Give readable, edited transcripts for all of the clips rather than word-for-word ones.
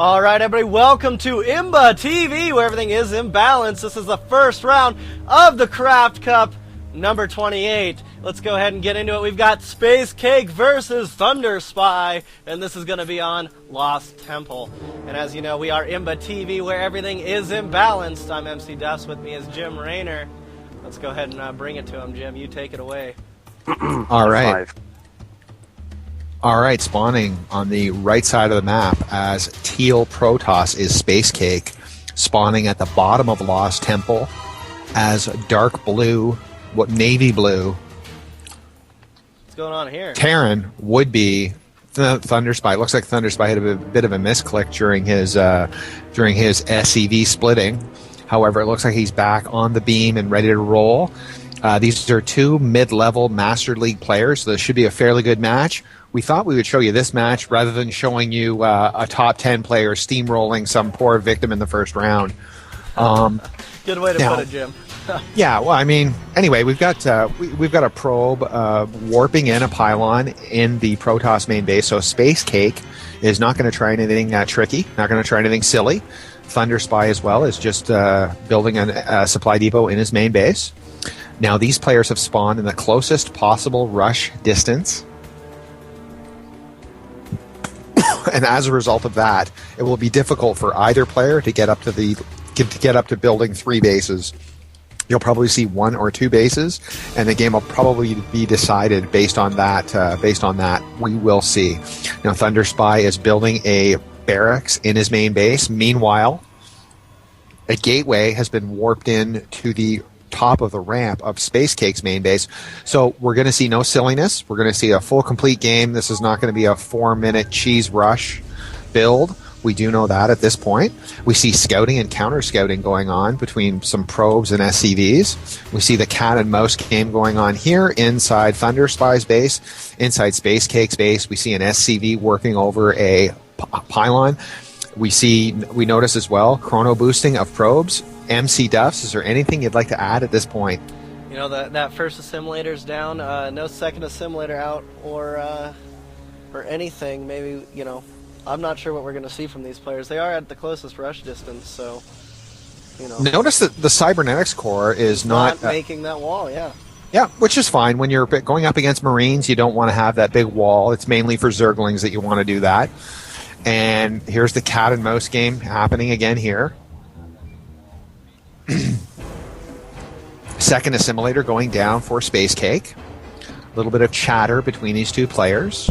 All right, everybody, welcome to IMBAtv, where everything is in balance. This is the first round of the CraftCup, number 28. Let's go ahead and get into it. We've got SpaceCake versus ThunderSpy, and this is going to be on Lost Temple. And as you know, we are IMBAtv, where everything is imbalanced. I'm MC Duffs. With me is Jim Rayner. Let's go ahead and bring it to him, Jim. You take it away. All right. All right, spawning on the right side of the map as teal Protoss is SpaceCake, spawning at the bottom of Lost Temple as dark blue, navy blue. What's going on here? Terran would be ThunderSpy. Looks like ThunderSpy had a bit of a misclick during his SCV splitting. However, it looks like he's back on the beam and ready to roll. These are two mid-level Master League players, so this should be a fairly good match. We thought we would show you this match rather than showing you a top 10 player steamrolling some poor victim in the first round. Good way to put it, Jim. Yeah, well, I mean, anyway, we've got a probe warping in a pylon in the Protoss main base, so SpaceCake is not going to try anything tricky, not going to try anything silly. ThunderSpy as well is just building a supply depot in his main base. Now, these players have spawned in the closest possible rush distance. And as a result of that, it will be difficult for either player to get up to building three bases. You'll probably see one or two bases, and the game will probably be decided based on that. We will see. Now, ThunderSpy is building a barracks in his main base. Meanwhile, a gateway has been warped in to the top of the ramp of SpaceCake's main base. So we're going to see no silliness. We're going to see a full complete game. This is not going to be a 4-minute cheese rush build. We do know that at this point. We see scouting and counter scouting going on between some probes and SCVs. We see the cat and mouse game going on here inside ThunderSpy's base, inside SpaceCake's base. We see an SCV working over a pylon. We notice as well chrono boosting of probes. MC Duffs, is there anything you'd like to add at this point? You know, that first assimilator's down, no second assimilator out or anything. Maybe, you know, I'm not sure what we're going to see from these players. They are at the closest rush distance, so, you know. Notice that the cybernetics core is not making that wall, yeah. Yeah, which is fine. When you're going up against Marines, you don't want to have that big wall. It's mainly for Zerglings that you want to do that. And here's the cat and mouse game happening again here. Second assimilator going down for SpaceCake. A little bit of chatter between these two players.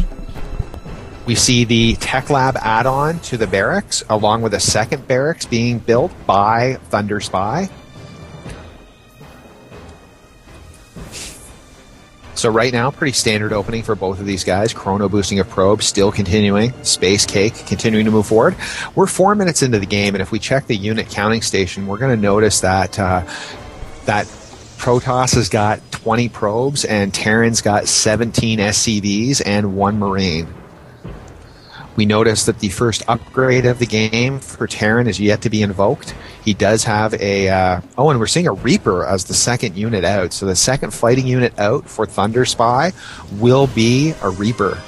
We see the Tech Lab add-on to the barracks, along with a second barracks being built by ThunderSpy. So right now, pretty standard opening for both of these guys. Chrono boosting of probes still continuing. SpaceCake continuing to move forward. We're 4 minutes into the game, and if we check the unit counting station, we're going to notice that that Protoss has got 20 probes, and Terran's got 17 SCVs and 1 Marine. We notice that the first upgrade of the game for Terran is yet to be invoked. He does have and we're seeing a Reaper as the second unit out. So the second fighting unit out for ThunderSpy will be a Reaper.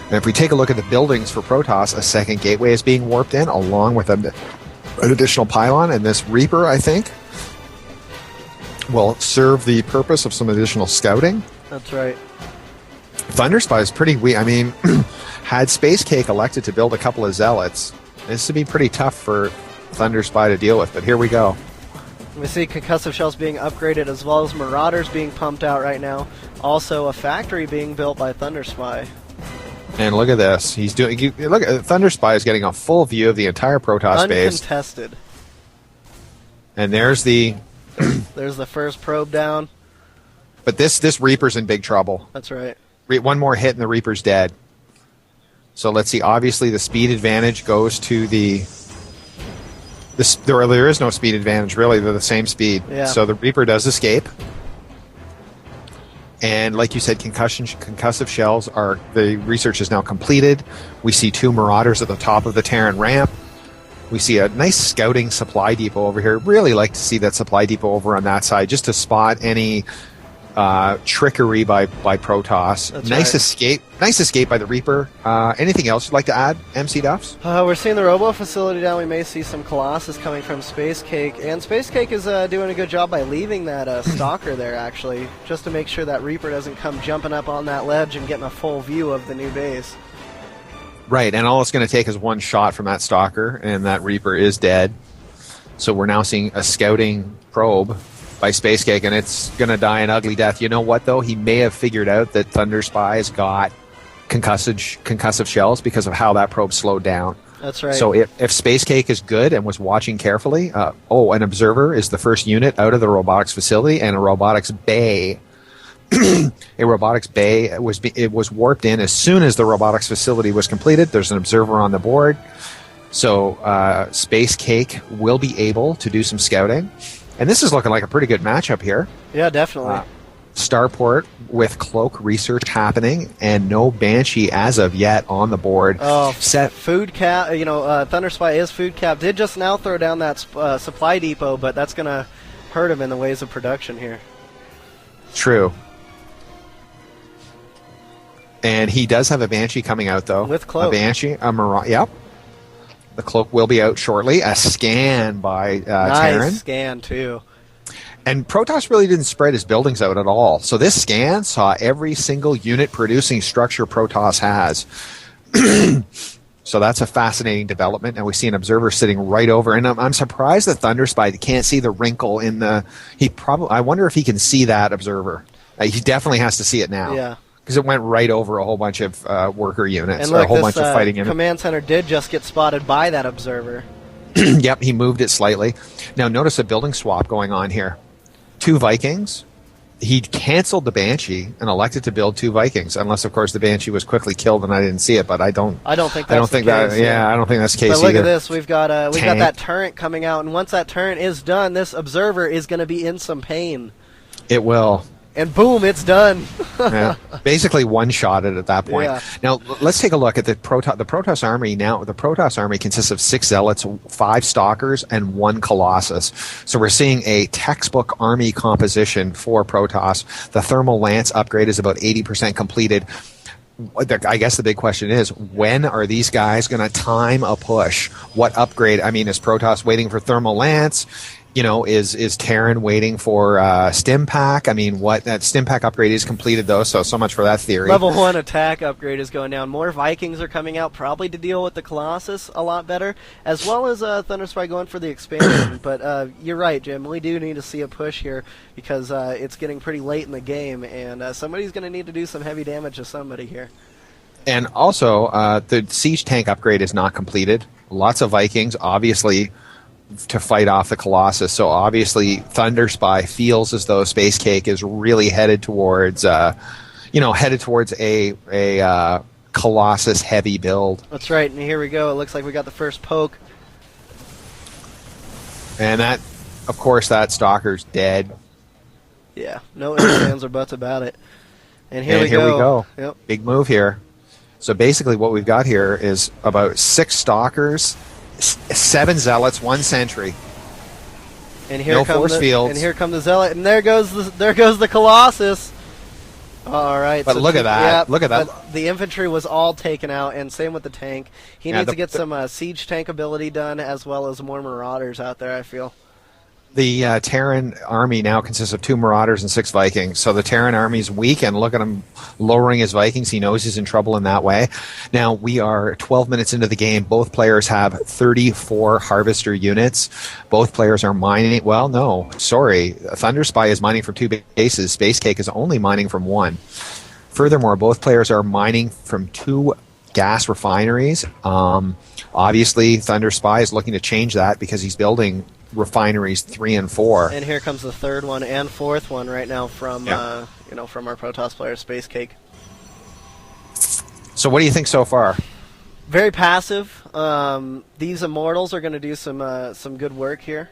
And if we take a look at the buildings for Protoss, a second gateway is being warped in, along with an additional pylon. And this Reaper, I think, will serve the purpose of some additional scouting. That's right. ThunderSpy is pretty weak. I mean, had SpaceCake elected to build a couple of Zealots, this would be pretty tough for ThunderSpy to deal with, but here we go. We see concussive shells being upgraded, as well as Marauders being pumped out right now. Also, a factory being built by ThunderSpy. And look at this. Look, ThunderSpy is getting a full view of the entire Protoss base. Uncontested. And there's the first probe down. But this Reaper's in big trouble. That's right. One more hit and the Reaper's dead. So let's see. Obviously, the speed advantage goes to there is no speed advantage, really. They're the same speed. Yeah. So the Reaper does escape. And like you said, concussive shells the research is now completed. We see 2 Marauders at the top of the Terran ramp. We see a nice scouting supply depot over here. Really like to see that supply depot over on that side, just to spot any trickery by Protoss. That's nice right. Nice escape by the Reaper. Anything else you'd like to add, MC Duffs? We're seeing the Robo facility now. We may see some Colossus coming from SpaceCake, and SpaceCake is doing a good job by leaving that Stalker there, actually, just to make sure that Reaper doesn't come jumping up on that ledge and getting a full view of the new base. Right, and all it's going to take is one shot from that Stalker, and that Reaper is dead. So we're now seeing a scouting probe by SpaceCake, and it's going to die an ugly death. You know what, though? He may have figured out that ThunderSpy's got concussive shells because of how that probe slowed down. That's right. So if SpaceCake is good and was watching carefully, an observer is the first unit out of the robotics facility, and a robotics bay. A robotics bay was warped in as soon as the robotics facility was completed. There's an observer on the board. So SpaceCake will be able to do some scouting. And this is looking like a pretty good matchup here. Yeah, definitely. Starport with Cloak research happening, and no Banshee as of yet on the board. Oh, food cap. ThunderSpy is food cap. Did just now throw down that supply depot, but that's going to hurt him in the ways of production here. True. And he does have a Banshee coming out, though. With Cloak. A Banshee, a Mirage. Yep. The Cloak will be out shortly. A scan by Terran. Nice scan, too. And Protoss really didn't spread his buildings out at all. So this scan saw every single unit producing structure Protoss has. So that's a fascinating development. And we see an observer sitting right over. And I'm surprised that ThunderSpy can't see the wrinkle in the... I wonder if he can see that observer. He definitely has to see it now. Yeah. Because it went right over a whole bunch of worker units, and look, a whole bunch of fighting units. Command center did just get spotted by that observer. Yep, he moved it slightly. Now notice a building swap going on here. 2 Vikings. He canceled the Banshee and elected to build 2 Vikings, unless of course the Banshee was quickly killed and I didn't see it. But I don't think that's the case. Yeah, I don't think that's the case but look either. At this. We've got that turret coming out, and once that turret is done, this observer is going to be in some pain. It will. And boom, it's done. Yeah, basically one-shotted at that point. Yeah. Now, let's take a look at the Protoss army. Now, the Protoss army consists of 6 Zealots, 5 Stalkers, and 1 Colossus. So we're seeing a textbook army composition for Protoss. The Thermal Lance upgrade is about 80% completed. I guess the big question is, when are these guys going to time a push? What upgrade? I mean, is Protoss waiting for Thermal Lance? Is Terran waiting for Stim Pack? I mean, that Stim Pack upgrade is completed, though, so much for that theory. Level 1 attack upgrade is going down. More Vikings are coming out, probably to deal with the Colossus a lot better, as well as ThunderSpy going for the expansion. But you're right, Jim. We do need to see a push here because it's getting pretty late in the game, and somebody's going to need to do some heavy damage to somebody here. And also, the Siege Tank upgrade is not completed. Lots of Vikings, obviously, to fight off the Colossus. So obviously ThunderSpy feels as though SpaceCake is really headed towards a Colossus heavy build. That's right, and here we go. It looks like we got the first poke. And that, of course, that Stalker's dead. Yeah, no ifs, ands, or buts about it. And here we go. Yep. Big move here. So basically what we've got here is about 6 Stalkers, 7 Zealots, 1 Sentry. And here no force fields. And here come the Zealot, and there goes the Colossus. All right. But so look at that. Yeah, look at that. The infantry was all taken out, and same with the tank. He needs to get some siege tank ability done, as well as more Marauders out there, I feel. The Terran army now consists of 2 Marauders and 6 Vikings. So the Terran army's weak, and look at him lowering his Vikings. He knows he's in trouble in that way. Now, we are 12 minutes into the game. Both players have 34 Harvester units. Both players are mining. Well, no, sorry. ThunderSpy is mining from 2 bases. SpaceCake is only mining from 1. Furthermore, both players are mining from 2 gas refineries. Obviously, ThunderSpy is looking to change that because he's building refineries 3 and 4. And here comes the 3rd one and 4th one right now from from our Protoss player SpaceCake. So what do you think so far? Very passive. These Immortals are going to do some good work here.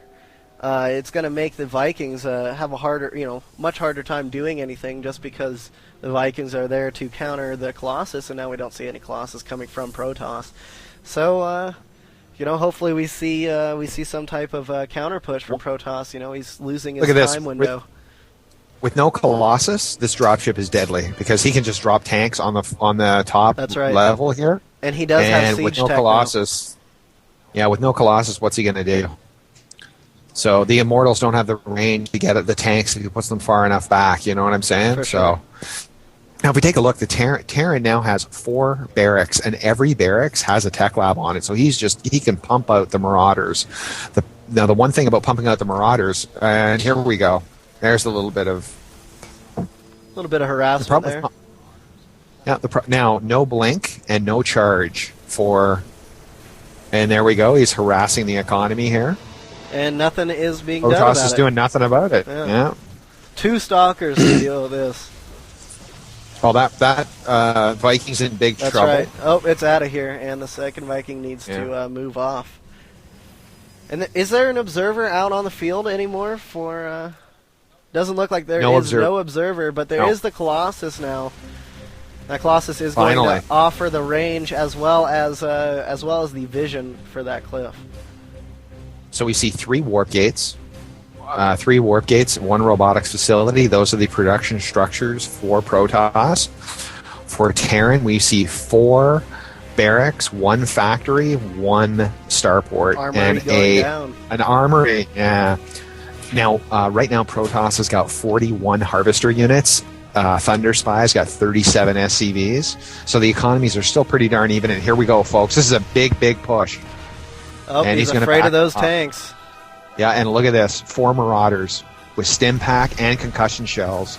It's going to make the Vikings have a harder, much harder time doing anything just because the Vikings are there to counter the Colossus, and now we don't see any Colossus coming from Protoss. So hopefully we see some type of counter push from Protoss. He's losing his time window. with no Colossus, this dropship is deadly because he can just drop tanks on the top That's right. level here. And he does have siege with no tech Colossus, yeah, with no Colossus, what's he going to do? So the Immortals don't have the range to get at the tanks if he puts them far enough back. You know what I'm saying? For sure. So now if we take a look, the Terran now has 4 barracks, and every barracks has a tech lab on it. So he can pump out the Marauders. Now the one thing about pumping out the Marauders, and here we go. There's a little bit of harassment there. Now no blink and no charge for, and there we go. He's harassing the economy here. And nothing is being done about it. Protoss is doing nothing about it. Yeah. 2 stalkers to deal with this. Well, that Viking's in big That's trouble. right. Oh, it's out of here, and the second Viking needs to move off. And is there an observer out on the field anymore for... doesn't look like there is no observer, but there is the Colossus now. That Colossus is going to offer the range as well as the vision for that cliff. So we see 3 warp gates. 3 warp gates, 1 robotics facility. Those are the production structures for Protoss. For Terran, we see 4 barracks, 1 factory, 1 starport, and an armory. Yeah. Now, right now, Protoss has got 41 harvester units. ThunderSpy's got 37 SCVs. So the economies are still pretty darn even. And here we go, folks. This is a big, big push. Oh, and he's afraid of those tanks. Yeah, and look at this. 4 Marauders with stim pack and concussion shells.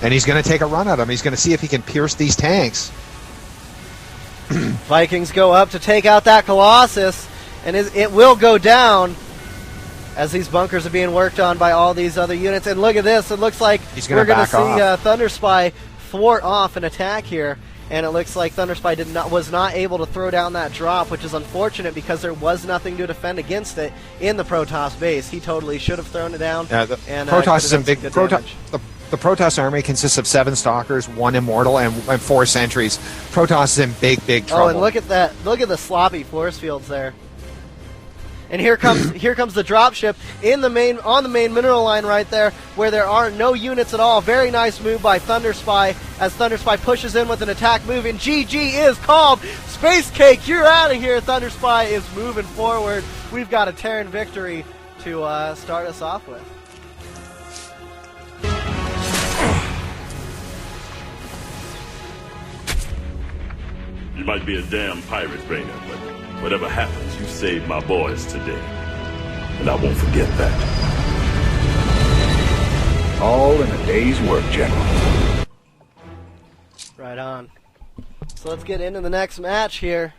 And he's going to take a run at them. He's going to see if he can pierce these tanks. Vikings go up to take out that Colossus, and it will go down as these bunkers are being worked on by all these other units. And look at this. It looks like we're going to see ThunderSpy thwart off an attack here. And it looks like ThunderSpy was not able to throw down that drop, which is unfortunate because there was nothing to defend against it in the Protoss base. He totally should have thrown it down. Yeah, Protoss is in big. The Protoss army consists of 7 stalkers, 1 immortal, and 4 sentries. Protoss is in big, big trouble. Oh, and look at that! Look at the sloppy force fields there. And here comes the dropship on the main mineral line right there, where there are no units at all. Very nice move by ThunderSpy as ThunderSpy pushes in with an attack move, and GG is called. SpaceCake, you're out of here. ThunderSpy is moving forward. We've got a Terran victory to start us off with. You might be a damn pirate brainer, but whatever happens, you saved my boys today. And I won't forget that. All in a day's work, General. Right on. So let's get into the next match here.